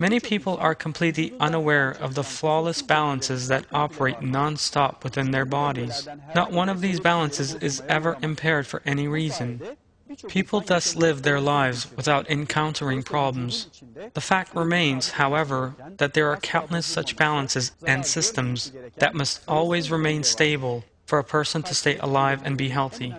Many people are completely unaware of the flawless balances that operate non-stop within their bodies. Not one of these balances is ever impaired for any reason. People thus live their lives without encountering problems. The fact remains, however, that there are countless such balances and systems that must always remain stable for a person to stay alive and be healthy.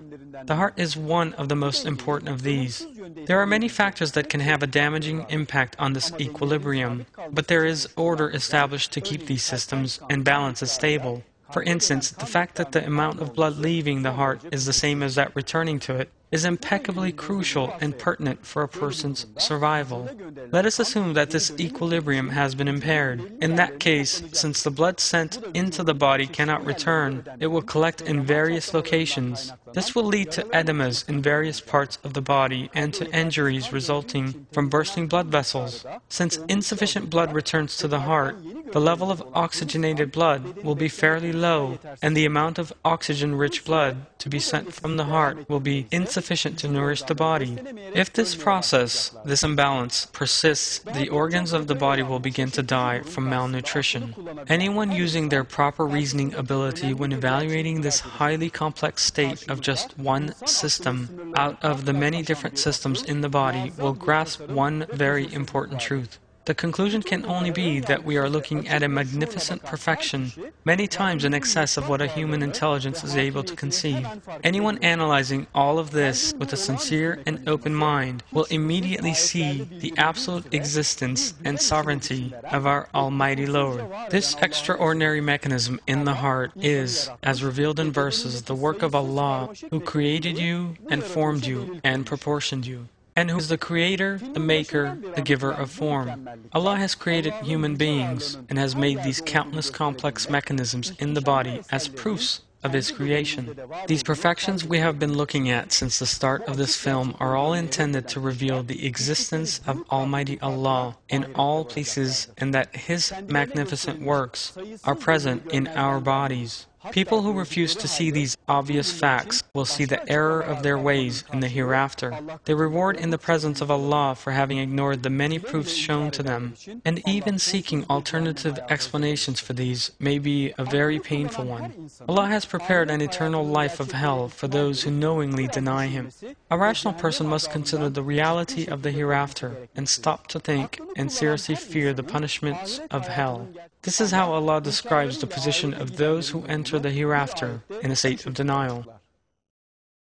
The heart is one of the most important of these. There are many factors that can have a damaging impact on this equilibrium, but there is order established to keep these systems and balances stable. For instance, the fact that the amount of blood leaving the heart is the same as that returning to it is impeccably crucial and pertinent for a person's survival. Let us assume that this equilibrium has been impaired. In that case, since the blood sent into the body cannot return, it will collect in various locations. This will lead to edemas in various parts of the body and to injuries resulting from bursting blood vessels. Since insufficient blood returns to the heart, the level of oxygenated blood will be fairly low, and the amount of oxygen-rich blood to be sent from the heart will be insufficient to nourish the body. If this process, this imbalance, persists, the organs of the body will begin to die from malnutrition. Anyone using their proper reasoning ability when evaluating this highly complex state of just one system out of the many different systems in the body will grasp one very important truth. The conclusion can only be that we are looking at a magnificent perfection, many times in excess of what a human intelligence is able to conceive. Anyone analyzing all of this with a sincere and open mind will immediately see the absolute existence and sovereignty of our Almighty Lord. This extraordinary mechanism in the heart is, as revealed in verses, the work of Allah, who created you and formed you and proportioned you, and who is the creator, the maker, the giver of form. Allah has created human beings and has made these countless complex mechanisms in the body as proofs of His creation. These perfections we have been looking at since the start of this film are all intended to reveal the existence of Almighty Allah in all places and that His magnificent works are present in our bodies. People who refuse to see these obvious facts will see the error of their ways in the hereafter. They reward in the presence of Allah for having ignored the many proofs shown to them, and even seeking alternative explanations for these may be a very painful one. Allah has prepared an eternal life of hell for those who knowingly deny Him. A rational person must consider the reality of the hereafter and stop to think and seriously fear the punishments of hell. This is how Allah describes the position of those who enter the hereafter in a state of denial.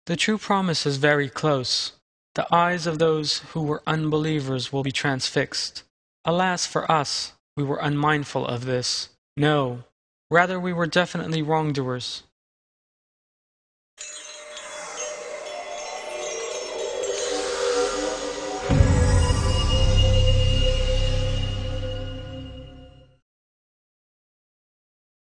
The true promise is very close. The eyes of those who were unbelievers will be transfixed. Alas for us, we were unmindful of this. No, rather we were definitely wrongdoers.